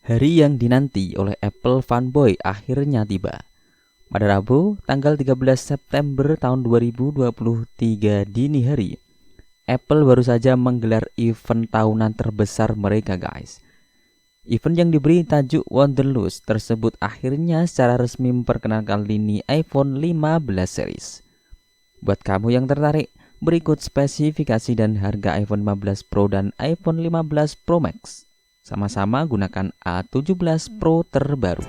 Hari yang dinanti oleh Apple fanboy akhirnya tiba. Pada Rabu, tanggal 13 September tahun 2023 dini hari, Apple baru saja menggelar event tahunan terbesar mereka, guys. Event yang diberi tajuk Wonderlust tersebut akhirnya secara resmi memperkenalkan lini iPhone 15 series. Buat kamu yang tertarik, berikut spesifikasi dan harga iPhone 15 Pro dan iPhone 15 Pro Max. Sama-sama gunakan A17 Pro terbaru.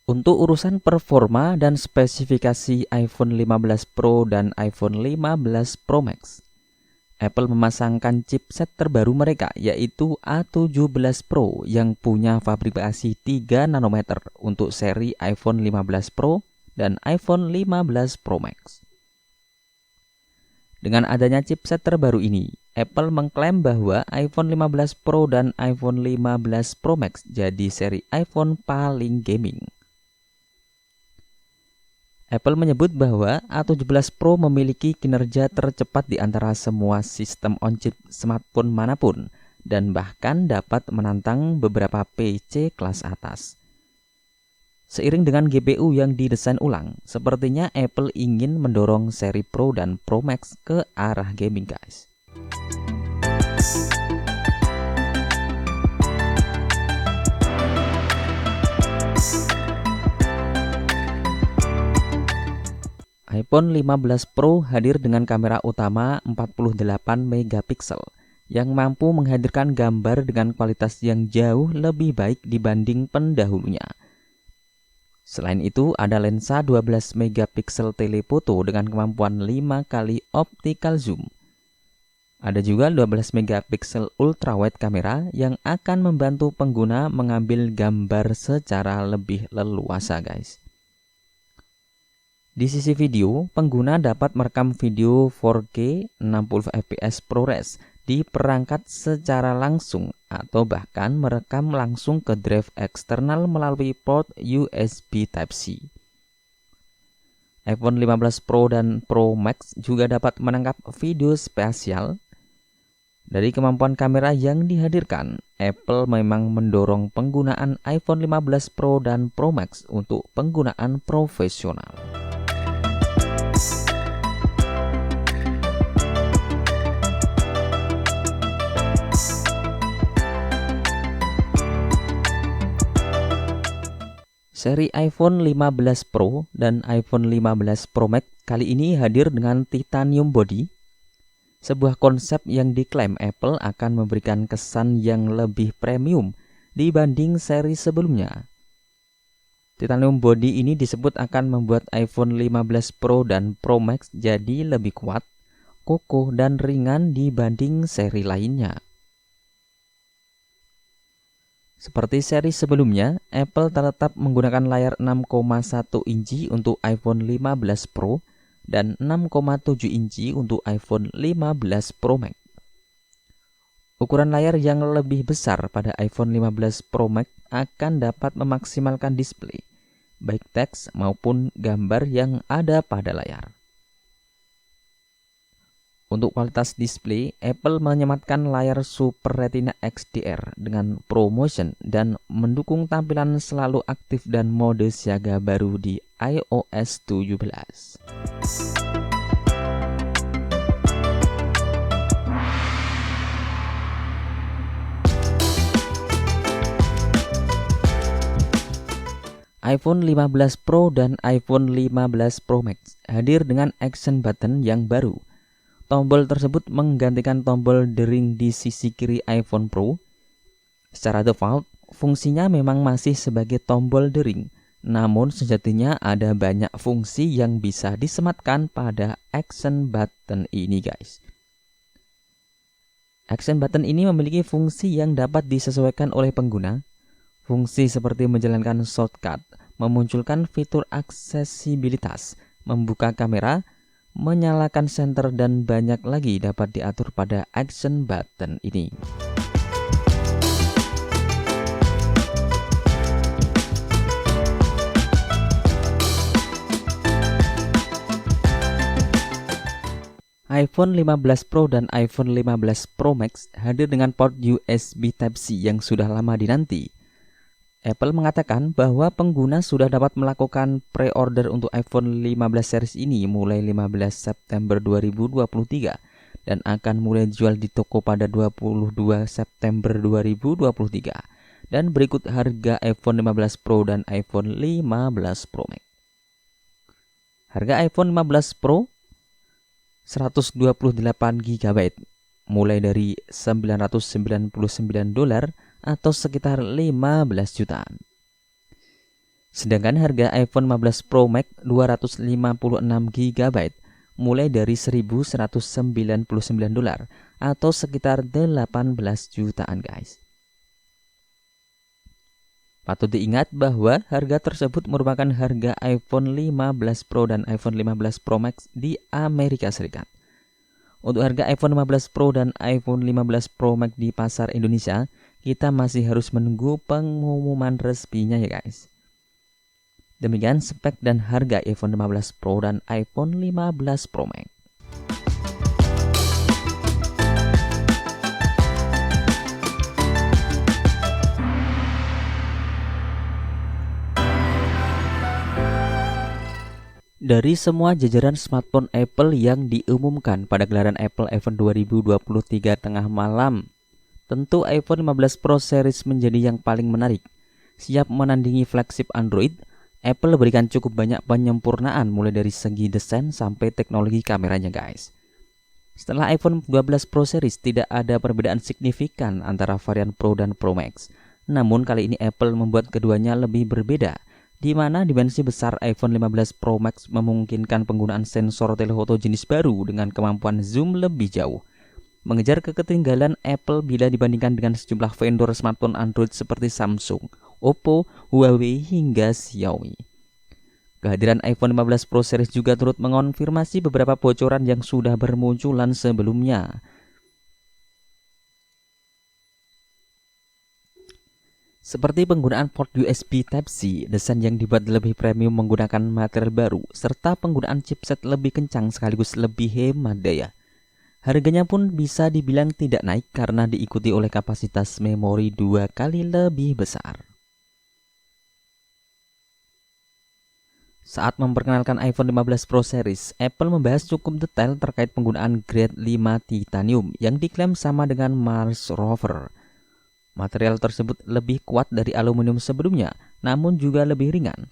Untuk urusan performa dan spesifikasi iPhone 15 Pro dan iPhone 15 Pro Max, Apple memasangkan chipset terbaru mereka yaitu A17 Pro yang punya fabrikasi 3 nanometer untuk seri iPhone 15 Pro dan iPhone 15 Pro Max. Dengan adanya chipset terbaru ini, Apple mengklaim bahwa iPhone 15 Pro dan iPhone 15 Pro Max jadi seri iPhone paling gaming. Apple menyebut bahwa A17 Pro memiliki kinerja tercepat di antara semua sistem on-chip smartphone manapun dan bahkan dapat menantang beberapa PC kelas atas. Seiring dengan GPU yang didesain ulang, sepertinya Apple ingin mendorong seri Pro dan Pro Max ke arah gaming, guys. iPhone 15 Pro hadir dengan kamera utama 48 megapiksel yang mampu menghadirkan gambar dengan kualitas yang jauh lebih baik dibanding pendahulunya. Selain itu, ada lensa 12 megapiksel telefoto dengan kemampuan 5 kali optical zoom. Ada juga 12 megapiksel ultrawide kamera yang akan membantu pengguna mengambil gambar secara lebih leluasa, guys. Di sisi video, pengguna dapat merekam video 4K 60 fps ProRes di perangkat secara langsung atau bahkan merekam langsung ke drive eksternal melalui port USB Type-C. iPhone 15 Pro dan Pro Max juga dapat menangkap video spasial. Dari kemampuan kamera yang dihadirkan, Apple memang mendorong penggunaan iPhone 15 Pro dan Pro Max untuk penggunaan profesional. Seri iPhone 15 Pro dan iPhone 15 Pro Max kali ini hadir dengan titanium body, sebuah konsep yang diklaim Apple akan memberikan kesan yang lebih premium dibanding seri sebelumnya. Titanium body ini disebut akan membuat iPhone 15 Pro dan Pro Max jadi lebih kuat, kokoh, dan ringan dibanding seri lainnya. Seperti seri sebelumnya, Apple tetap menggunakan layar 6,1 inci untuk iPhone 15 Pro dan 6,7 inci untuk iPhone 15 Pro Max. Ukuran layar yang lebih besar pada iPhone 15 Pro Max akan dapat memaksimalkan display, baik teks maupun gambar yang ada pada layar. Untuk kualitas display, Apple menyematkan layar Super Retina XDR dengan ProMotion dan mendukung tampilan selalu aktif dan mode siaga baru di iOS 17. iPhone 15 Pro dan iPhone 15 Pro Max hadir dengan action button yang baru. Tombol tersebut menggantikan tombol dering di sisi kiri iPhone Pro. Secara default, fungsinya memang masih sebagai tombol dering, namun sejatinya ada banyak fungsi yang bisa disematkan pada action button ini, guys. Action button ini memiliki fungsi yang dapat disesuaikan oleh pengguna. Fungsi seperti menjalankan shortcut, memunculkan fitur aksesibilitas, membuka kamera, menyalakan senter, dan banyak lagi dapat diatur pada action button ini. iPhone 15 Pro dan iPhone 15 Pro Max hadir dengan port USB Type-C yang sudah lama dinanti. Apple mengatakan bahwa pengguna sudah dapat melakukan pre-order untuk iPhone 15 series ini mulai 15 September 2023 dan akan mulai dijual di toko pada 22 September 2023. Dan berikut harga iPhone 15 Pro dan iPhone 15 Pro Max. Harga iPhone 15 Pro 128 GB mulai dari $999 atau sekitar 15 jutaan. Sedangkan harga iPhone 15 Pro Max 256 GB mulai dari $1.199 atau sekitar 18 jutaan guys. Patut diingat bahwa harga tersebut merupakan harga iPhone 15 Pro dan iPhone 15 Pro Max di Amerika Serikat. Untuk harga iPhone 15 Pro dan iPhone 15 Pro Max di pasar Indonesia, kita masih harus menunggu pengumuman resminya ya guys. Demikian spek dan harga iPhone 15 Pro dan iPhone 15 Pro Max. Dari semua jajaran smartphone Apple yang diumumkan pada gelaran Apple Event 2023 tengah malam, tentu iPhone 15 Pro series menjadi yang paling menarik. Siap menandingi flagship Android, Apple berikan cukup banyak penyempurnaan mulai dari segi desain sampai teknologi kameranya guys. Setelah iPhone 12 Pro series tidak ada perbedaan signifikan antara varian Pro dan Pro Max. Namun kali ini Apple membuat keduanya lebih berbeda, di mana dimensi besar iPhone 15 Pro Max memungkinkan penggunaan sensor telefoto jenis baru dengan kemampuan zoom lebih jauh, mengejar ketertinggalan Apple bila dibandingkan dengan sejumlah vendor smartphone Android seperti Samsung, Oppo, Huawei, hingga Xiaomi. Kehadiran iPhone 15 Pro series juga turut mengonfirmasi beberapa bocoran yang sudah bermunculan sebelumnya. Seperti penggunaan port USB Type-C, desain yang dibuat lebih premium menggunakan material baru, serta penggunaan chipset lebih kencang sekaligus lebih hemat daya. Harganya pun bisa dibilang tidak naik karena diikuti oleh kapasitas memori 2 kali lebih besar. Saat memperkenalkan iPhone 15 Pro series, Apple membahas cukup detail terkait penggunaan grade 5 titanium yang diklaim sama dengan Mars Rover. Material tersebut lebih kuat dari aluminium sebelumnya, namun juga lebih ringan.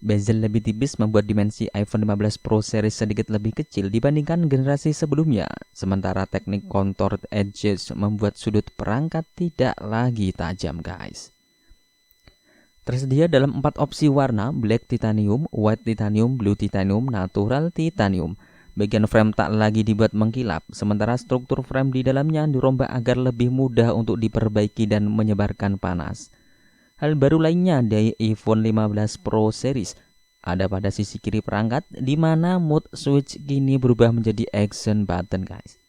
Bezel lebih tipis membuat dimensi iPhone 15 Pro series sedikit lebih kecil dibandingkan generasi sebelumnya, sementara teknik contoured edges membuat sudut perangkat tidak lagi tajam guys. Tersedia dalam 4 opsi warna: black titanium, white titanium, blue titanium, natural titanium. Bagian frame tak lagi dibuat mengkilap, sementara struktur frame di dalamnya dirombak agar lebih mudah untuk diperbaiki dan menyebarkan panas. Hal baru lainnya dari iPhone 15 Pro series ada pada sisi kiri perangkat, di mana mode switch kini berubah menjadi action button guys.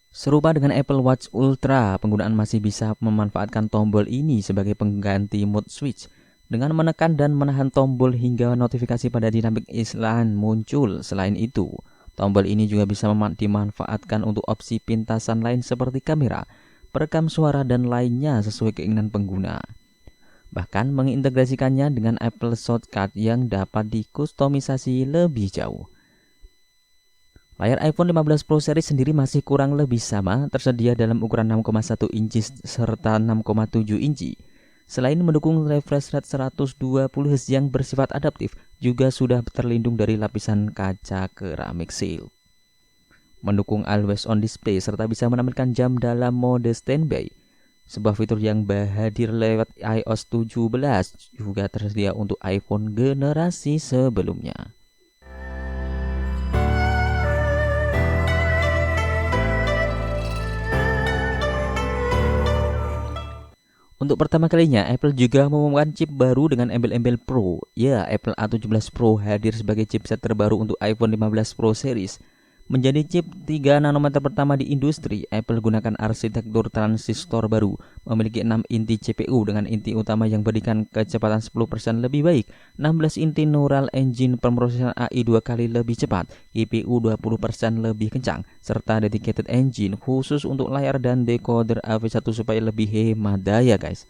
Serupa dengan Apple Watch Ultra, penggunaan masih bisa memanfaatkan tombol ini sebagai pengganti mode switch. Dengan menekan dan menahan tombol hingga notifikasi pada dynamic island muncul. Selain itu, tombol ini juga bisa dimanfaatkan untuk opsi pintasan lain seperti kamera, perekam suara, dan lainnya sesuai keinginan pengguna. Bahkan mengintegrasikannya dengan Apple Shortcut yang dapat dikustomisasi lebih jauh. Layar iPhone 15 Pro series sendiri masih kurang lebih sama, tersedia dalam ukuran 6,1 inci serta 6,7 inci. Selain mendukung refresh rate 120Hz yang bersifat adaptif, juga sudah terlindung dari lapisan kaca keramik seal. Mendukung always on display serta bisa menampilkan jam dalam mode standby. Sebuah fitur yang hadir lewat iOS 17 juga tersedia untuk iPhone generasi sebelumnya. Untuk pertama kalinya, Apple juga mengumumkan chip baru dengan embel-embel Pro. Ya, Apple A17 Pro hadir sebagai chipset terbaru untuk iPhone 15 Pro series. Menjadi chip 3 nanometer pertama di industri, Apple gunakan arsitektur transistor baru, memiliki 6 inti CPU dengan inti utama yang berikan kecepatan 10% lebih baik, 16 inti Neural Engine pemrosesan AI 2 kali lebih cepat, GPU 20% lebih kencang, serta dedicated engine khusus untuk layar dan decoder AV1 supaya lebih hemat daya, guys.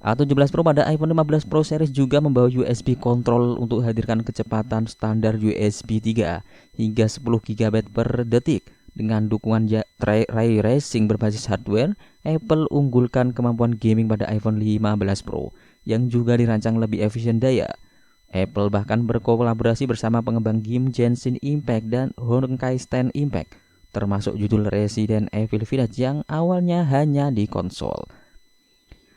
A17 Pro pada iPhone 15 Pro series juga membawa USB control untuk hadirkan kecepatan standar USB 3 hingga 10 GB per detik. Dengan dukungan ray tracing berbasis hardware, Apple unggulkan kemampuan gaming pada iPhone 15 Pro yang juga dirancang lebih efisien daya. Apple bahkan berkolaborasi bersama pengembang game Genshin Impact dan Honkai Star Impact, termasuk judul Resident Evil Village yang awalnya hanya di konsol.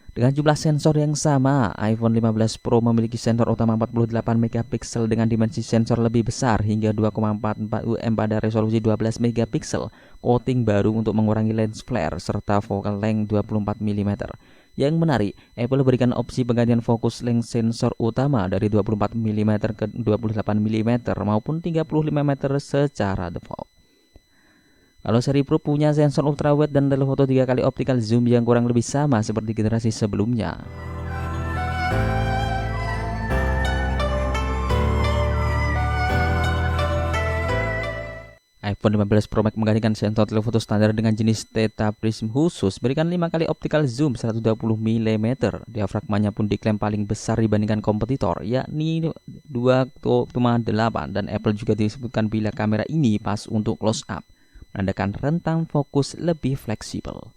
Dengan jumlah sensor yang sama, iPhone 15 Pro memiliki sensor utama 48 megapiksel dengan dimensi sensor lebih besar hingga 2,44 UM pada resolusi 12 megapiksel, coating baru untuk mengurangi lens flare, serta focal length 24 mm. Yang menarik, Apple berikan opsi penggantian fokus lens sensor utama dari 24 mm ke 28 mm maupun 35 mm secara default. Kalau seri Pro punya sensor ultrawide dan telefoto 3 kali optical zoom yang kurang lebih sama seperti generasi sebelumnya. iPhone 15 Pro Max menggantikan sensor telefoto standar dengan jenis Theta Prism khusus, berikan 5 kali optical zoom 120 mm. Diafragmanya pun diklaim paling besar dibandingkan kompetitor, yakni 2,8, dan Apple juga disebutkan bila kamera ini pas untuk close up, menandakan rentang fokus lebih fleksibel.